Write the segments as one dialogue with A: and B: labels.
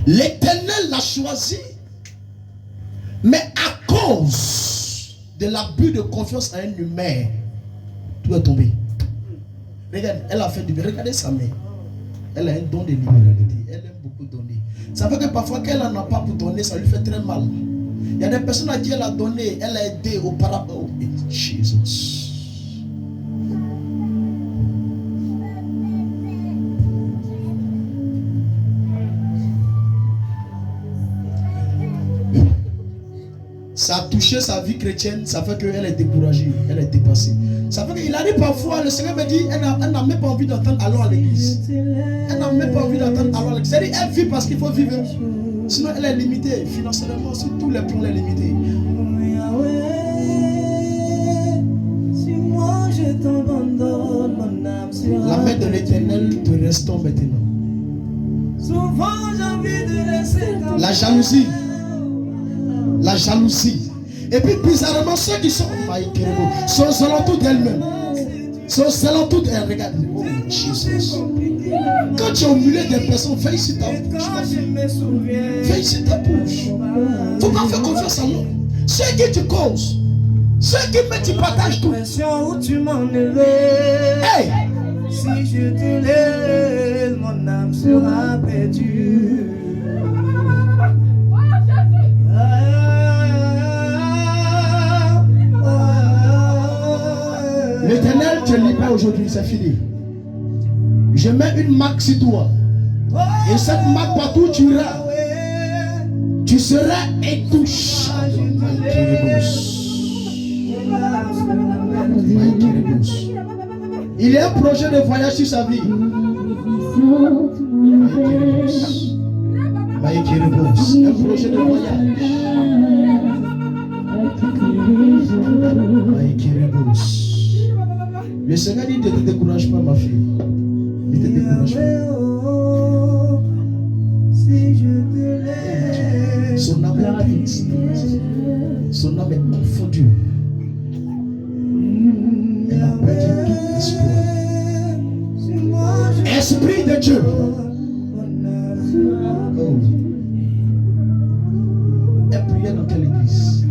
A: L'Éternel l'a choisi, mais à cause de l'abus de confiance en un humain, tout est tombé. Regarde, elle a fait du bien. Regardez sa mère. Elle a un don de libéralité. Elle aime beaucoup donner. Ça fait que parfois qu'elle n'en a pas pour donner, ça lui fait très mal. Il y a des personnes à qui elle a donné, elle a aidé auparavant. Oh, Jesus. Ça a touché sa vie chrétienne, ça fait qu'elle est découragée, elle est dépassée. Ça fait qu'il arrive parfois, le Seigneur me dit, elle n'a même pas envie d'entendre allons à l'église. Elle n'a même pas envie d'entendre allons à l'église. C'est-à-dire, elle vit parce qu'il faut vivre. Sinon, elle est limitée. Financièrement, sur tous les plans, elle est limitée. La main de l'Éternel te restaure maintenant. La jalousie. La jalousie. Et puis bizarrement, ceux qui sont alentour d'elle-même. Sont alentour d'elle. Regarde. Oh Jesus. Quand tu es au milieu des personnes, fais ici ta bouche. Fais ici ta bouche. Faut pas faire confiance à l'homme. Ceux qui tu causes. Ceux qui mettent, tu partages tout.
B: Où tu m'en es.
A: Hey!
B: Si je te laisse, mon âme sera perdue.
A: L'Éternel te libère aujourd'hui, c'est fini. Je mets une marque sur toi. Et cette marque, partout où tu iras, tu seras intouchable. Il y a un projet de voyage sur sa vie. Un projet de voyage. Le Seigneur dit ne te décourage pas, ma fille. Ne te décourage pas. Son âme est triste. Son âme est confondue. Elle a perdu tout espoir. Esprit de Dieu. Oh. Elle priait dans quelle église?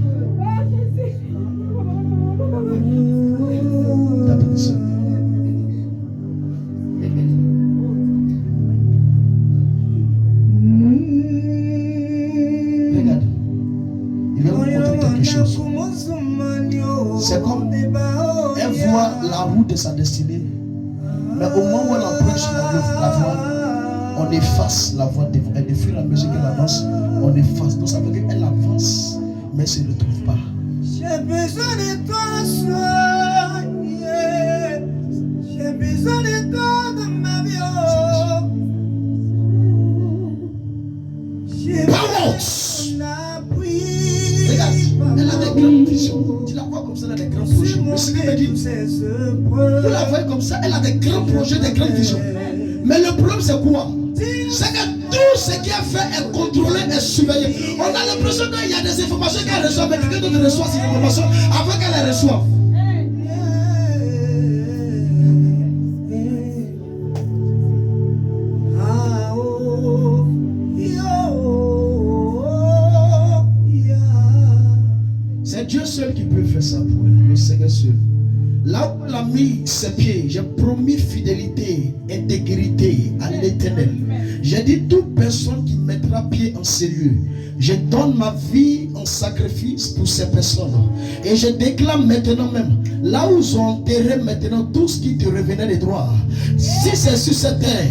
A: Regarde, il va vous montrer quelque chose. C'est comme elle voit la route de sa destinée, mais au moment où elle approche la voie, on efface la voie devant elle. Et fur et à mesure qu'elle avance, on efface. Donc ça veut dire qu'elle avance, mais elle ne se retrouve pas.
B: J'ai besoin de toi, soigner. J'ai besoin de toi dans ma vie.
A: Regarde, elle a des grandes visions. Tu la vois comme ça, elle a des grands projets. Le Seigneur me dit, vous la voyez comme ça, elle a des grands projets, des grandes visions. Mais le problème c'est quoi? C'est que tout ce qui est fait est contrôlé et surveillé. On a l'impression qu'il y a des informations qu'elle reçoit, mais quelqu'un d'autre reçoit ces informations avant qu'elle les reçoive. C'est Dieu seul qui peut faire ça pour elle, le Seigneur seul. Là où il a mis ses pieds, j'ai promis fidélité, intégrité à l'Éternel. J'ai dit toute personne qui mettra pied en ces lieux, je donne ma vie en sacrifice pour ces personnes. Et je déclare maintenant même, là où ils ont enterré maintenant tout ce qui te revenait des droits. Si c'est sur cette terre,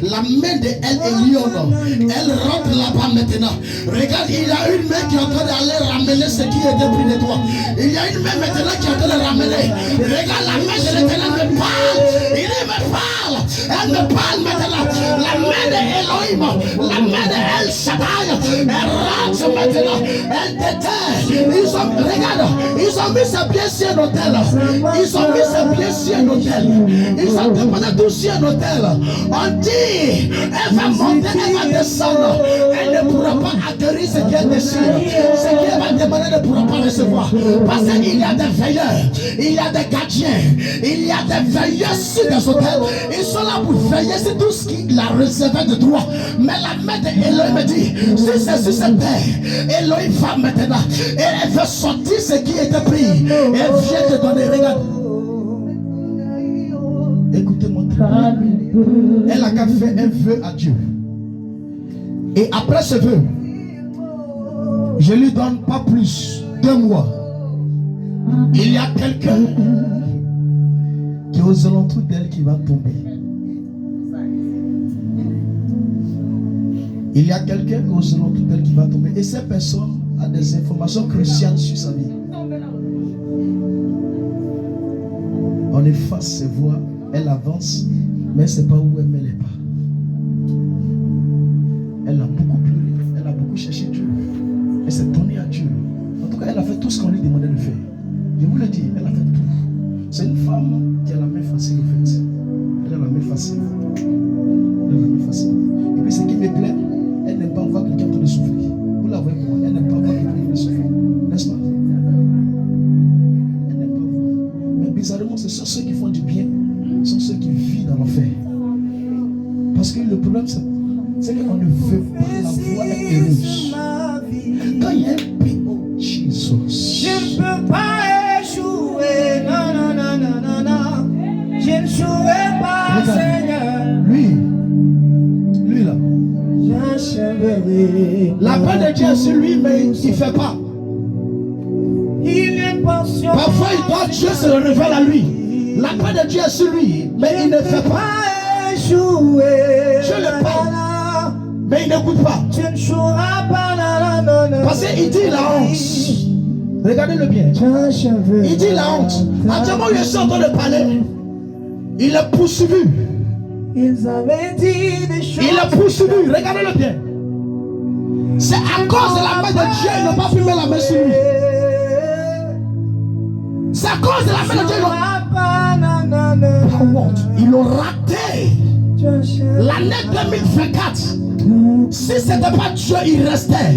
A: la main de elle est lionne. Elle rentre là-bas maintenant. Regarde, il y a une main qui est en train d'aller ramener ce qui était pris de toi. Il y a une main maintenant qui est en train de ramener. Regarde, la main de l'Éternel me parle. Il me parle. Elle me parle maintenant. La main de Elohim, la main de El Shaddai, elle rentre maintenant. Elle déterre. Regarde, Ils ont mis ses pieds sur un hôtel. Ils ont mis ses pieds sur un hôtel. Ils ont déposé tout sur un hôtel. On dit, elle va monter, elle va descendre. Elle ne pourra pas atterrir ce qu'elle désire. Ce qu'elle va demander ne pourra pas recevoir. Parce qu'il y a des veilleurs, il y a des gardiens, il y a des veilleurs sur des hôtels. Ils sont là pour veiller sur tout ce qu'il a réservé de droit. Mais la main d'Elohim me dit, si c'est sur cette terre, Elohim va maintenant. Et elle veut sortir ce qui était pris. Et elle vient te donner, regarde. Écoutez-moi. Elle a qu'à faire un vœu à Dieu. Et après ce vœu, je lui donne pas plus d'1 mois. Il y a quelqu'un qui est aux alentours d'elle qui va tomber. Il y a quelqu'un qui est aux alentours d'elle qui va tomber. Et cette personne a des informations cruciales sur sa vie. On efface ses voix, elle avance, mais elle ne sait pas où elle est pas. Elle a beaucoup pleuré, elle a beaucoup cherché Dieu. Elle s'est tournée à Dieu. En tout cas, elle a fait tout ce qu'on lui demandait de faire. Je vous le dis, elle a fait tout. C'est une femme qui a la main facile en fait. Elle a la main facile. Elle a la main facile. Et puis ce qui me plaît, elle n'aime pas voir quelqu'un en train de souffrir. Vous la voyez pour moi, elle n'aime pas voir quelqu'un en train de souffrir. N'est-ce pas? Elle n'aime pas voir. Mais bizarrement, ce sont ceux qui font du bien, ce sont ceux qui vivent dans l'enfer. Parce que le problème, c'est qu'on ne veut pas la voix être heureuse. Quand il y a un pays, oh Jesus.
B: Je ne peux pas échouer, non, non, non, non, non, non. Je ne jouerai pas,
A: regarde,
B: Seigneur.
A: Lui là.
B: J'achèverai.
A: La paix de Dieu est sur lui, mais il ne fait pas.
B: Il est patient.
A: Parfois, il doit Dieu se le révèle à lui. La paix de Dieu est sur lui, mais il ne fait pas. Dieu le parle, mais il n'écoute pas.
B: Tu ne joueras pas, non, non, non.
A: Parce qu'il dit la honte. Regardez-le bien. Il dit la honte. Actuellement, je suis en train de parler. Il est poursuivi.
B: Ils avaient dit des choses.
A: Il est poursuivi. Regardez-le bien. C'est à cause de la main de Dieu, ils n'ont pas pu mettre la main sur lui. C'est à cause de la main de Dieu, ils l'ont raté. L'année 2024, si ce n'était pas Dieu, il restait.